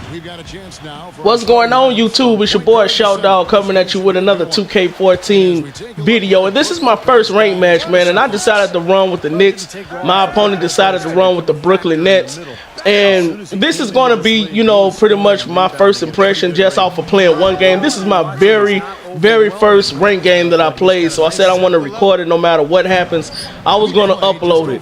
What's going on, YouTube? It's your boy Shout Dog coming at you with another 2K14 video. And this is my first rank match, man. And I decided to run with the Knicks. My opponent decided to run with the Brooklyn Nets. And this is going to be, you know, pretty much my first impression just off of playing one game. This is my very first rank game that I played. So I said I want to record it no matter what happens. I was going to upload it.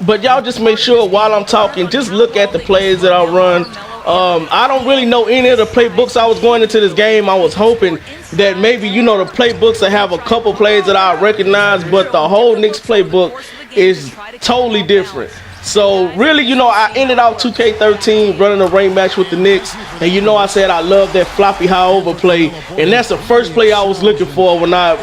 But y'all just make sure while I'm talking, just look at the plays that I run. I don't really know any of the playbooks I was going into this game. I was hoping that maybe, you know, the playbooks that have a couple plays that I recognize, but the whole Knicks playbook is totally different. So really, you know, I ended out 2K13 running a rank match with the Knicks, and you know I said I love that floppy high over play, and that's the first play I was looking for when I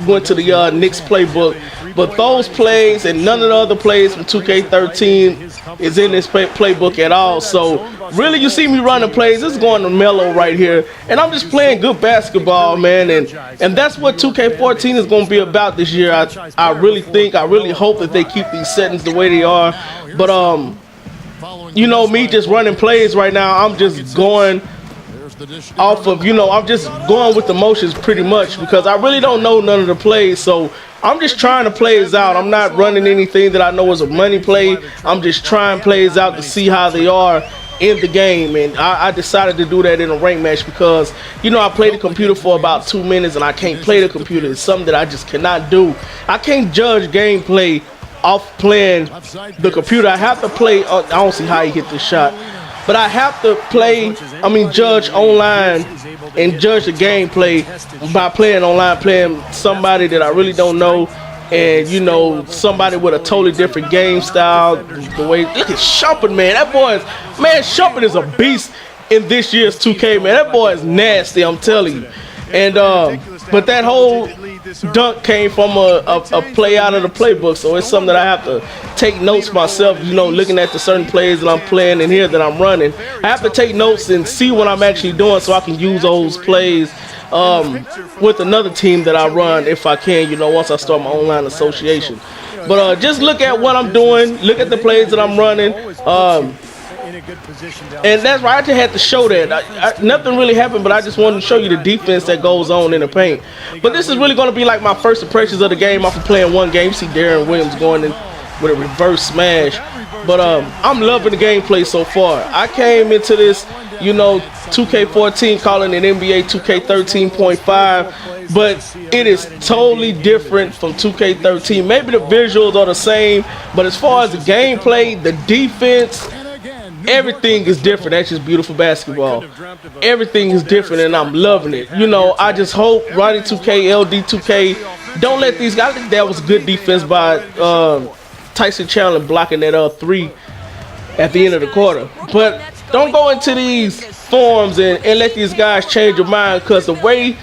went to the Knicks playbook. But those plays and none of the other plays from 2K13 is in this playbook at all. So really, you see me running plays. It's going to mellow right here, and I'm just playing good basketball, man. And that's what 2K14 is going to be about this year. I really hope that they keep these settings the way they are. But you know, me just running plays right now, I'm just going off of, you know, I'm just going with the motions pretty much because I really don't know none of the plays. So I'm just trying to plays out. I'm not running anything that I know is a money play. I'm just trying plays out to see how they are in the game. And I decided to do that in a rank match because, you know, I played the computer for about 2 minutes and I can't play the computer. It's something that I just cannot do. I can't judge gameplay off playing the computer. I have to play. I don't see how he hit this shot, but I have to judge online and judge the gameplay by playing online, playing somebody that I really don't know, and you know, somebody with a totally different game style. The way, look at Shumpert, man. That boy is, man, Shumpert is a beast in this year's 2K, man. That boy is nasty, I'm telling you. And but that whole dunk came from a play out of the playbook, so it's something that I have to take notes myself, you know, looking at the certain plays that I'm playing in here that I'm running. I have to take notes and see what I'm actually doing so I can use those plays with another team that I run if I can, you know, once I start my online association. But just look at what I'm doing, look at the plays that I'm running. And that's why I just had to show that. Nothing really happened, but I just wanted to show you the defense that goes on in the paint. But this is really going to be like my first impressions of the game off of playing one game. You see Darren Williams going in with a reverse smash. But I'm loving the gameplay so far. I came into this, you know, 2K14 calling it NBA 2K13.5, but it is totally different from 2K13. Maybe the visuals are the same, but as far as the gameplay, the defense, everything is different. That's just beautiful basketball. Everything is different, and I'm loving it. You know, I just hope Ronnie 2K, LD 2K, don't let these guys. I think that was good defense by Tyson Chandler blocking that three at the end of the quarter. But don't go into these forums and let these guys change your mind, because the way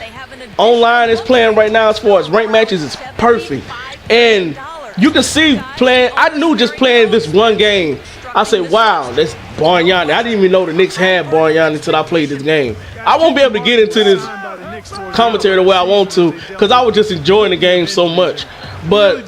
online is playing right now as far as rank matches is perfect. And you can see playing, I knew just playing this one game, I said, wow, that's Bargnani. I didn't even know the Knicks had Bargnani until I played this game. I won't be able to get into this commentary the way I want to because I was just enjoying the game so much. But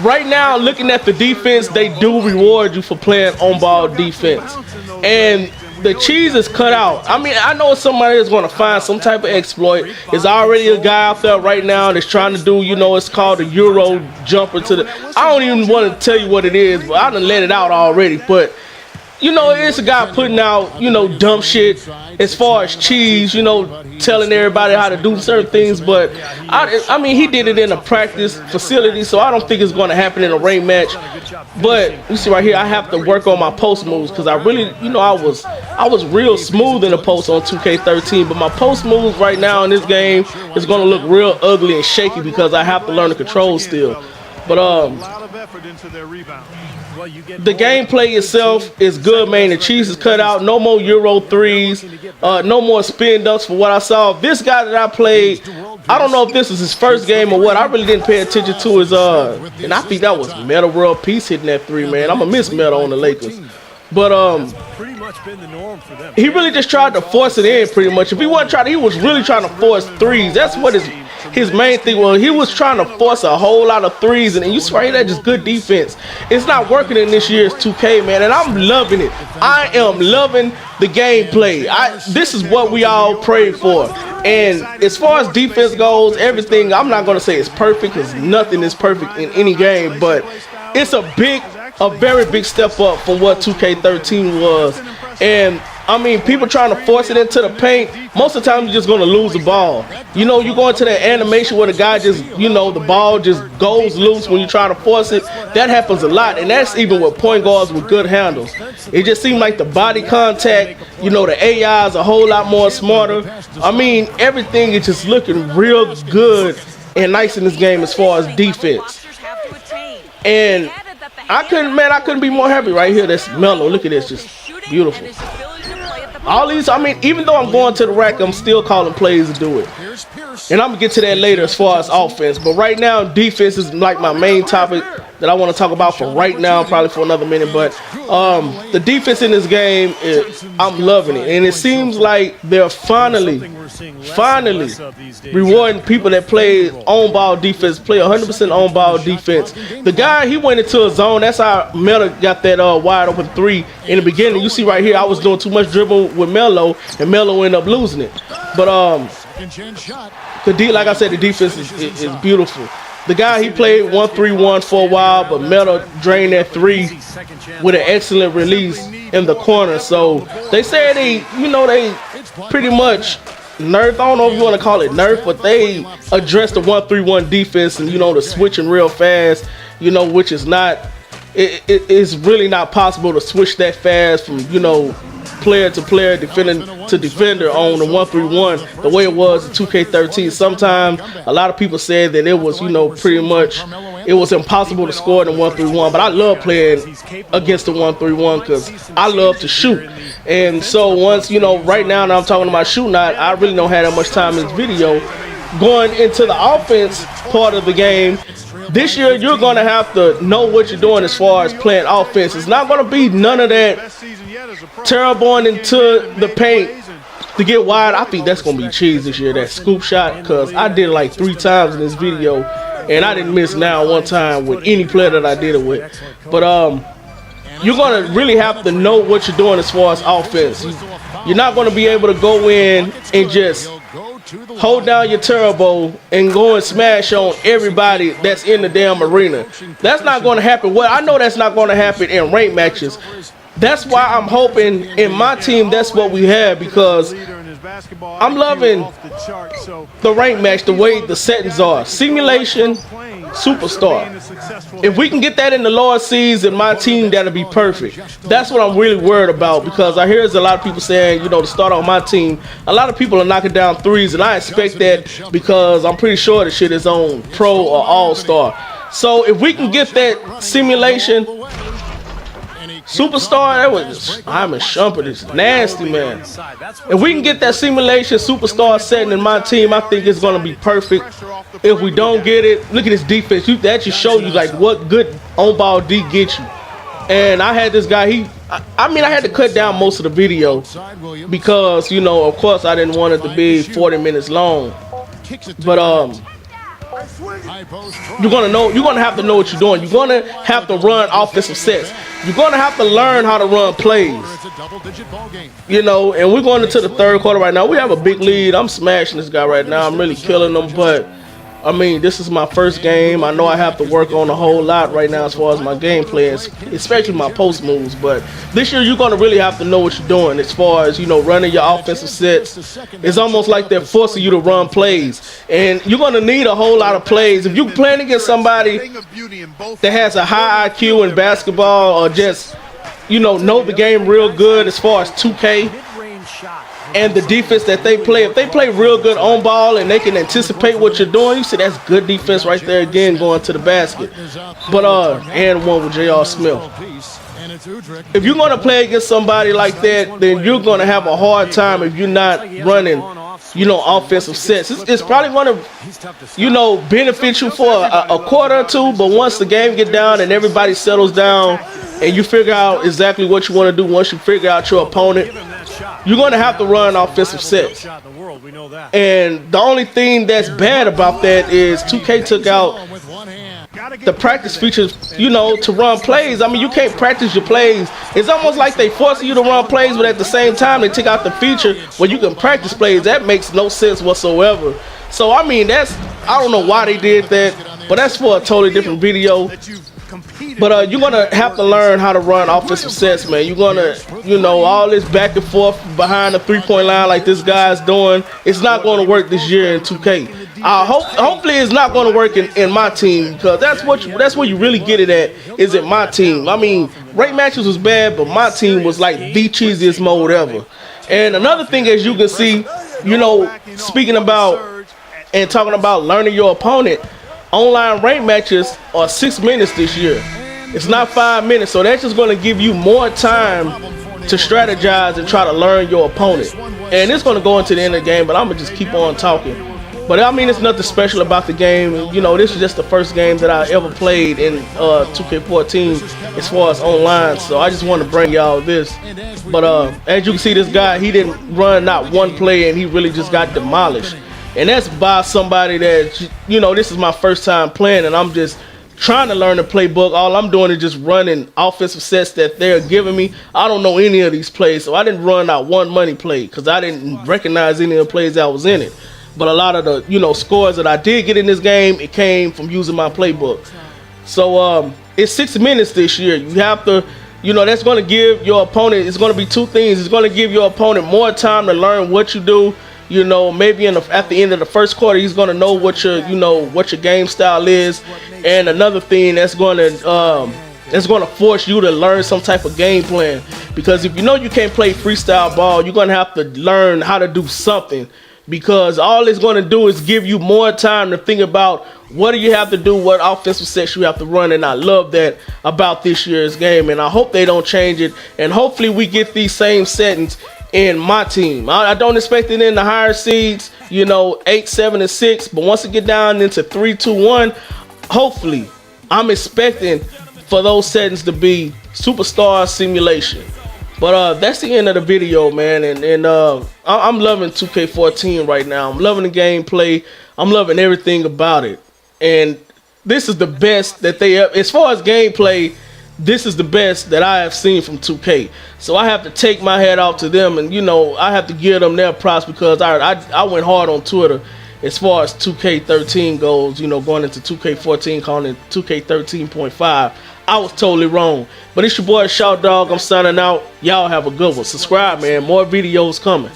right now, looking at the defense, they do reward you for playing on-ball defense. And the cheese is cut out. I mean, I know somebody is going to find some type of exploit. There's already a guy out there right now that's trying to do, you know, it's called the Euro jumper to the... I don't even want to tell you what it is, but I done let it out already. But, you know, it's a guy putting out, you know, dumb shit as far as cheese, you know, telling everybody how to do certain things. But, I mean, he did it in a practice facility, so I don't think it's going to happen in a rank match. But you see right here, I have to work on my post moves because I really, you know, I was real smooth in the post on 2K13, but my post moves right now in this game is going to look real ugly and shaky because I have to learn the controls still. But the gameplay itself is good, man. The cheese is cut out. No more Euro threes. No more spin dunks for what I saw. This guy that I played, I don't know if this is his first game or what. I really didn't pay attention to his and I think that was Meta World Peace hitting that three, man. I'm gonna miss Meta on the Lakers. But pretty much been the norm for them. He really just tried to force it in pretty much. If he wasn't trying, he was really trying to force threes. That's what his main thing was he was trying to force a whole lot of threes, and you see right here that just good defense. It's not working in this year's 2K, man, and I'm loving it. I am loving the gameplay. This is what we all prayed for. And as far as defense goes, everything, I'm not going to say it's perfect because nothing is perfect in any game, but it's a very big step up from what 2K13 was. And I mean, people trying to force it into the paint, most of the time you're just going to lose the ball. You know, you go into that animation where the guy just, you know, the ball just goes loose when you try to force it. That happens a lot, and that's even with point guards with good handles. It just seems like the body contact, you know, the AI is a whole lot more smarter. I mean, everything is just looking real good and nice in this game as far as defense. And I couldn't be more happy right here. That's Melo. Look at this, just beautiful. All these, I mean, even though I'm going to the rack, I'm still calling plays to do it. And I'm going to get to that later as far as offense. But right now, defense is like my main topic that I want to talk about for right now, probably for another minute. But the defense in this game, I'm loving it. And it seems like they're finally rewarding people that play on-ball defense, play 100% on-ball defense. The guy, he went into a zone. That's how Melo got that wide open three in the beginning. You see right here, I was doing too much dribble with Melo, and Melo ended up losing it. But like I said, the defense is beautiful. The guy, he played 1-3-1 for a while, but Melo drained that three with an excellent release in the corner. So they say they pretty much nerf, I don't know if you want to call it nerf, but they addressed the 1-3-1 defense and, you know, the switching real fast, you know, which is not, it's really not possible to switch that fast from, you know, player to player, defender to defender on the 1-3-1 the way it was in 2K13. Sometimes a lot of people said that it was, you know, pretty much it was impossible to score in the 1-3-1, but I love playing against the 1-3-1 because I love to shoot. And so once, you know, right now I'm talking about shooting, I really don't have that much time in this video. Going into the offense part of the game, this year you're going to have to know what you're doing as far as playing offense. It's not going to be none of that terrible into the paint to get wide. I think that's going to be cheese this year, that scoop shot, because I did it like 3 times in this video, and I didn't miss now one time with any player that I did it with. But you're going to really have to know what you're doing as far as offense. You're not going to be able to go in and just hold down your turbo and go and smash on everybody that's in the damn arena. That's not going to happen. Well, I know that's not going to happen in ranked matches. That's why I'm hoping in my team that's what we have, because I'm loving the ranked match, the way the settings are. Simulation, superstar. If we can get that in the lower seeds in my team, that'll be perfect. That's what I'm really worried about, because I hear there's a lot of people saying, you know, to start on my team, a lot of people are knocking down threes, and I expect that because I'm pretty sure the shit is on pro or all-star. So if we can get that simulation, superstar, that was, I'm a shumper, this nasty, man. If we can get that simulation superstar setting in my team, I think it's going to be perfect. If we don't get it, look at this defense. That just show you like what good on-ball D gets you. And I had this guy, I mean, I had to cut down most of the video because, you know, of course I didn't want it to be 40 minutes long. But you're gonna have to know what you're doing. You're gonna have to run offensive sets. You're gonna have to learn how to run plays. You know, and we're going into the third quarter right now. We have a big lead. I'm smashing this guy right now. I'm really killing him, but I mean, this is my first game. I know I have to work on a whole lot right now as far as my gameplay, especially my post moves. But this year, you're going to really have to know what you're doing as far as, you know, running your offensive sets. It's almost like they're forcing you to run plays. And you're going to need a whole lot of plays. If you're playing against somebody that has a high IQ in basketball, or just, you know the game real good as far as 2K, and the defense that they play, if they play real good on ball and they can anticipate what you're doing, you see that's good defense right there again, going to the basket. But and one with J.R. Smith. If you're going to play against somebody like that, then you're going to have a hard time if you're not running, you know, offensive sets. It's probably going to, you know, benefit you for a quarter or two, but once the game get down and everybody settles down and you figure out exactly what you want to do, once you figure out your opponent, you're going to have to run offensive sets. And the only thing that's bad about that is 2K took out the practice features, you know, to run plays. I mean, you can't practice your plays. It's almost like they forcing you to run plays, but at the same time, they took out the feature where you can practice plays. That makes no sense whatsoever. So, I mean, I don't know why they did that, but that's for a totally different video. But you're going to have to learn how to run offensive sets, man. You're going to, you know, all this back and forth behind the three-point line like this guy's doing, it's not going to work this year in 2K. Hopefully it's not going to work in my team, because that's where you really get it at, is in my team. I mean, rate matches was bad, but my team was like the cheesiest mode ever. And another thing, as you can see, you know, speaking about and talking about learning your opponent, online rank matches are 6 minutes this year. It's not 5 minutes, so that's just going to give you more time to strategize and try to learn your opponent. And it's going to go into the end of the game, but I'm going to just keep on talking. But I mean, it's nothing special about the game. You know, this is just the first game that I ever played in 2K14 as far as online, so I just want to bring y'all this. But as you can see, this guy, he didn't run not one play, and he really just got demolished. And that's by somebody that, you know, this is my first time playing, and I'm just trying to learn the playbook. All I'm doing is just running offensive sets that they're giving me. I don't know any of these plays, so I didn't run out one money play because I didn't recognize any of the plays that was in it. But a lot of the, you know, scores that I did get in this game, it came from using my playbook. So it's 6 minutes this year. You have to, you know, that's going to give your opponent, it's going to be two things. It's going to give your opponent more time to learn what you do. You know, maybe at the end of the first quarter, he's going to know what your, you know, what your game style is. And another thing that's going to force you to learn some type of game plan, because if you know you can't play freestyle ball, you're going to have to learn how to do something, because all it's going to do is give you more time to think about what do you have to do, what offensive sets you have to run. And I love that about this year's game, and I hope they don't change it, and hopefully we get these same settings in my team. I don't expect it in the higher seeds, you know, 8, 7, and 6, but once it get down into 3, 2, 1, hopefully I'm expecting for those settings to be superstar simulation. But that's the end of the video, man. And I'm loving 2K14 right now. I'm loving the gameplay. I'm loving everything about it. And this is the best that they have. As far as gameplay, this is the best that I have seen from 2K. So I have to take my hat off to them, and you know, I have to give them their props, because I went hard on Twitter as far as 2K13 goes, you know, going into 2K14, calling it 2K13.5. I was totally wrong. But it's your boy Shout Dog. I'm signing out. Y'all have a good one. Subscribe, man. More videos coming.